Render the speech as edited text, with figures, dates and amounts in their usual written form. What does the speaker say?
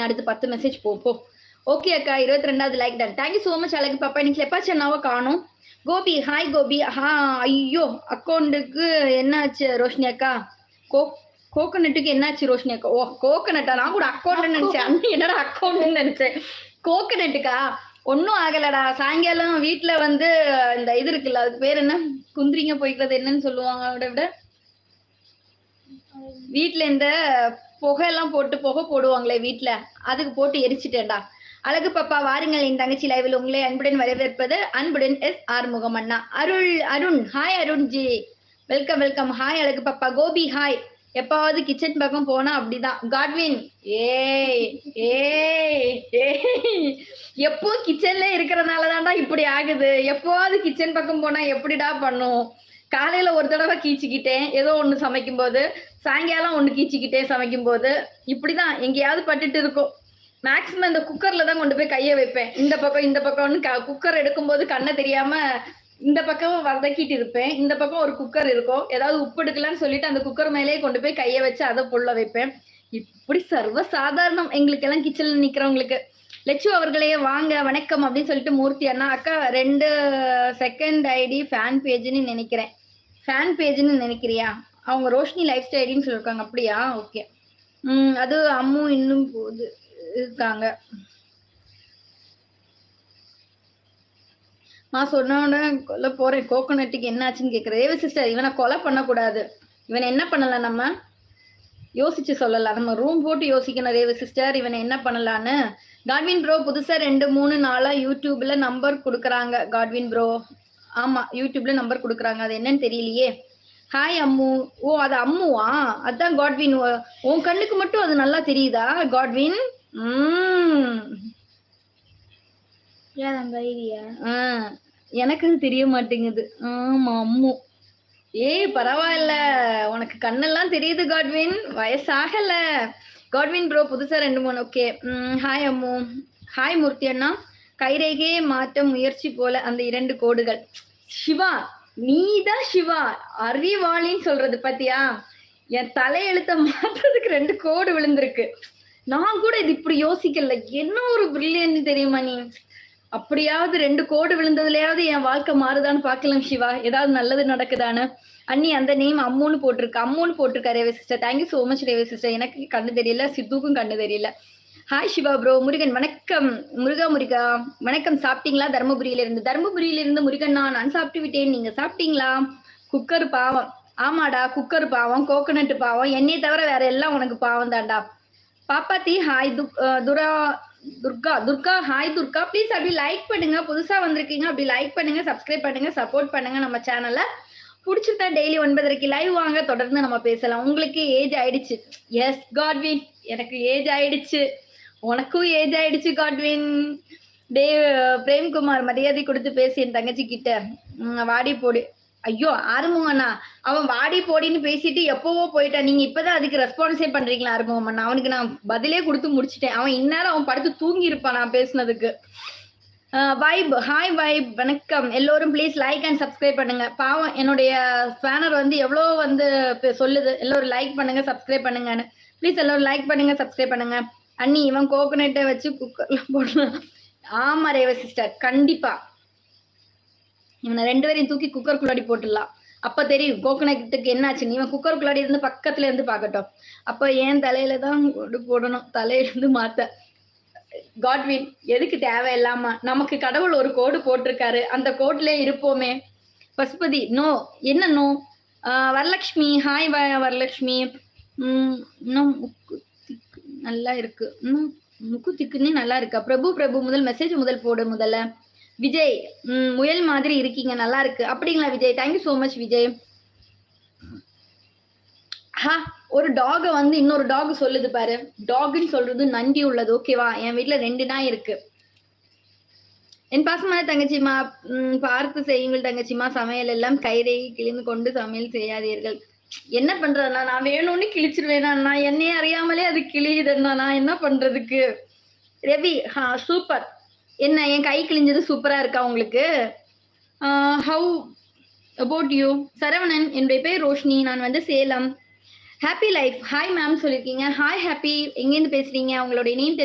அடுத்து 10 மெசேஜ் போ. ஓகே அக்கா, 22வது like done. Thank you so much அழகு பாப்பா. இன்னைக்கு எப்பா சென்னாவை காணும். கோபி ஹாய் கோபி. ஐயோ அக்கௌண்ட்டுக்கு என்னாச்சு ரோஷினி அக்கா? கோகனட்டுக்கு என்னாச்சு ரோஷினி அக்கா? ஓ கோகனட்டா? நான் கூட அக்கௌண்ட் நினைச்சேன். என்னடா அக்கௌண்ட் நினைச்சேன். கோகனட்டுக்கா ஒன்றும் ஆகலடா. சாயங்காலம் வீட்டுல வந்து இந்த இது இருக்குல்ல, அதுக்கு பேர் என்ன, குந்திரிங்க போய்க்கிறது என்னன்னு சொல்லுவாங்க, அவட விட வீட்டுல இந்த புகையெல்லாம் போட்டு புகை போடுவாங்களே வீட்டுல, அதுக்கு போட்டு எரிச்சிட்டேன்டா. அழகு பாப்பா வாருங்கள் என் தங்கச்சி லைவில் உங்களை அன்புடன் வரவேற்பது அன்புடன் எஸ் ஆறுமுகம் அண்ணா. Arun hi Arun ji, welcome welcome. Hi அழகு பாப்பா. கோபி ஹாய். எப்பாவது கிச்சன் பக்கம் போனா அப்படிதான். காட்வின் ஏய் எப்போ கிச்சன்ல இருக்கிறதுனால தான்டா இப்படி ஆகுது. எப்போவாது கிச்சன் பக்கம் போனா எப்படிடா பண்ணும்? காலையில ஒரு தடவை கீச்சிக்கிட்டேன் ஏதோ ஒண்ணு சமைக்கும் போது, சாயங்காலம் ஒண்ணு கீச்சிக்கிட்டேன் சமைக்கும் போது. இப்படிதான் எங்கேயாவது பட்டுட்டு இருக்கும். மேக்சிமம் இந்த குக்கர்ல தான் கொண்டு போய் கையை வைப்பேன். இந்த பக்கம்னு குக்கர் எடுக்கும்போது கண்ணை தெரியாம இந்த பக்கம் வதக்கிட்டு இருப்பேன். இந்த பக்கம் ஒரு குக்கர் இருக்கும். ஏதாவது உப்பு எடுக்கலான்னு சொல்லிட்டு அந்த குக்கர் மேலேயே கொண்டு போய் கையை வச்சு அதை புள்ள வைப்பேன். இப்படி சர்வ சாதாரணம் எங்களுக்கு எல்லாம் கிச்சன்ல நிக்கிறவங்களுக்கு. லட்சு அவர்களே வாங்க வணக்கம் அப்படின்னு சொல்லிட்டு மூர்த்தி அண்ணா. அக்கா 2 செகண்ட் ஐடி ஃபேன் பேஜ்னு நினைக்கிறேன். ஃபேன் பேஜ்னு நினைக்கிறியா? அவங்க ரோஷினி லைஃப் ஸ்டைல் ஐடின்னு சொல்லியிருக்காங்க. அப்படியா? ஓகே. அது அம்மு இன்னும் போது இருக்காங்க. நான் சொன்ன கொலை போறேன். கோகோனட்டுக்கு என்ன ஆச்சுன்னு கேட்குறேன். ரேவ சிஸ்டர், இவனை கொலை பண்ணக்கூடாது. இவனை என்ன பண்ணலாம், நம்ம யோசிச்சு சொல்லலாம். நம்ம ரூம் போட்டு யோசிக்கணும் ரேவ சிஸ்டர், இவனை என்ன பண்ணலான்னு. காட்வின் ப்ரோ புதுசா 2-3 நாளா யூடியூப்ல நம்பர் கொடுக்குறாங்க. காட்வின் ப்ரோ ஆமா யூடியூப்ல நம்பர் கொடுக்குறாங்க, அது என்னன்னு தெரியலையே. ஹாய் அம்மு. ஓ அது அம்முவா? அதான் காட்வின். உன் கண்ணுக்கு மட்டும் அது நல்லா தெரியுதா காட்வின்? எனக்கு அது தெரிய மாட்டேங்குது. ஆமா அம்மு. ஏய் பரவாயில்ல, உனக்கு கண்ணெல்லாம் தெரியுது காட்வின், வயசாகல. காட்வின் ப்ரோ புதுசா 2-3. ஓகே. ஹாய் அம்மு. ஹாய் மூர்த்தி அண்ணா. கைரேகையை மாற்ற முயற்சி போல அந்த 2 கோடுகள். சிவா நீதான் சிவா அறிவாளின்னு சொல்றது பத்தியா? என் தலையெழுத்த மாற்றதுக்கு 2 கோடு விழுந்திருக்கு. நான் கூட இது இப்படி யோசிக்கல. என்ன ஒரு பிரில்லியன்ட் தெரியுமா நீ? அப்படியாவது 2 கோடு விழுந்ததுலயாவது என் வாழ்க்கை மாறுதான்னு பாக்கலாம் சிவா, ஏதாவது நல்லது நடக்குதான்னு. அண்ணி அந்த நேம் அம்முன்னு போட்டிருக்கா ரேவே சிஸ்டர். தேங்க்யூ சோ மச் ரேவே சிஸ்டர். எனக்கு கண்ணு தெரியல, சித்துக்கும் கண்ணு தெரியல. Hi Siva bro. முருகன் வணக்கம். முருகா வணக்கம். சாப்பிட்டீங்களா? தர்மபுரியில இருந்து முருகண்ணா. நான் சாப்பிட்டு விட்டேன், நீங்க சாப்பிட்டீங்களா? குக்கர் பாவம். ஆமாடா குக்கர் பாவம், கோகனட் பாவம், என்னையை தவிர வேற எல்லாம் உனக்கு பாவம் தான்டா. Pappathi hi. Durga hi Durga. Please அப்படி லைக் பண்ணுங்க, புதுசா வந்திருக்கீங்க அப்படி லைக் பண்ணுங்க, சப்ஸ்கிரைப் பண்ணுங்க, சப்போர்ட் பண்ணுங்க நம்ம சேனலை. பிடிச்சிருந்தா டெய்லி 9:30 லைவ் வாங்க, தொடர்ந்து நம்ம பேசலாம். உங்களுக்கு ஏஜ் ஆயிடுச்சு. எஸ் காட்வின், எனக்கு ஏஜ் ஆயிடுச்சு, உனக்கும் ஏஜ் ஆயிடுச்சு காட்வின். பிரேம்குமார் மரியாதை கொடுத்து பேசி என் தங்கச்சி கிட்ட. வாடி போடு. ஐயோ ஆறுமுகண்ணா, அவன் வாடி போடின்னு பேசிட்டு எப்பவோ போயிட்டான். நீங்க இப்பதான் அதுக்கு ரெஸ்பான்ஸே பண்றீங்களா ஆறுமுகண்ணா? அவனுக்கு நான் பதிலே கொடுத்து முடிச்சிட்டேன். அவன் இந்நேரம் அவன் படுத்து தூங்கி இருப்பான் நான் பேசுனதுக்கு. வைப் ஹாய் வைப் வணக்கம். எல்லோரும் ப்ளீஸ் லைக் அண்ட் சப்ஸ்கிரைப் பண்ணுங்க. பாவம் என்னுடைய ஸ்பேனர் வந்து எவ்வளோ வந்து சொல்லுது, எல்லோரும் லைக் பண்ணுங்க சப்ஸ்கிரைப் பண்ணுங்கன்னு. ப்ளீஸ் எல்லோரும் லைக் பண்ணுங்க சப்ஸ்கிரைப் பண்ணுங்க. அண்ணி இவன் கோகனட்டை வச்சு குக்கர்ல போடலாம். ஆமா ரேவ சிஸ்டர், கண்டிப்பா இவனை 2 பேரையும் தூக்கி குக்கருக்குள்ளாடி போட்டுடலாம். அப்ப தெரியும் கோகனட்டுக்கு என்னாச்சு. இவன் குக்கருக்குள்ளாடி இருந்து பக்கத்துல இருந்து பாக்கட்டும். அப்ப ஏன் தலையில தான் போடணும், தலையில இருந்து மாத்த. காட்வின் எதுக்கு தேவையில்லாம, நமக்கு கடவுள் ஒரு கோடு போட்டிருக்காரு, அந்த கோட்ல இருப்போமே. பசுபதி நோ. என்ன நோ? வரலட்சுமி ஹாய் வரலட்சுமி. இன்னும் நல்லா இருக்கு, முக்கு திக்குன்னு நல்லா இருக்கா? பிரபு முதல் மெசேஜ் போடு முதல்ல. விஜய் முயல் மாதிரி இருக்கீங்க, நல்லா இருக்கு. அப்படிங்களா Vijay? Thank you so much Vijay. ஒரு டாக வந்து இன்னொரு டாக் சொல்லுது பாரு. டாக்னு சொல்றது நன்றி உள்ளது. ஓகேவா? என் வீட்டுல 2 நாய் இருக்கு. என் பாசமான தங்கச்சிமா, பார்த்து செய்யுங்கள் தங்கச்சிமா. சமையல் எல்லாம் கைரேகை கிழிந்து கொண்டு சமையல் செய்யாதீர்கள். என்ன பண்றதுண்ணா? நான் வேணும்னு கிழிச்சிருவேனா? என்னையே அறியாமலே அது கிழியுதுன்னா நான் என்ன பண்றதுக்கு? ரவி சூப்பர். என்ன என் கை கிழிஞ்சது சூப்பரா இருக்கா உங்களுக்கு? How about you? சரவணன், என்னுடைய பேர் ரோஷினி, நான் வந்து Salem. Happy life. Hi ma'am சொல்லியிருக்கீங்க. Hi happy. எங்கேருந்து பேசுறீங்க? உங்களுடைய நேம்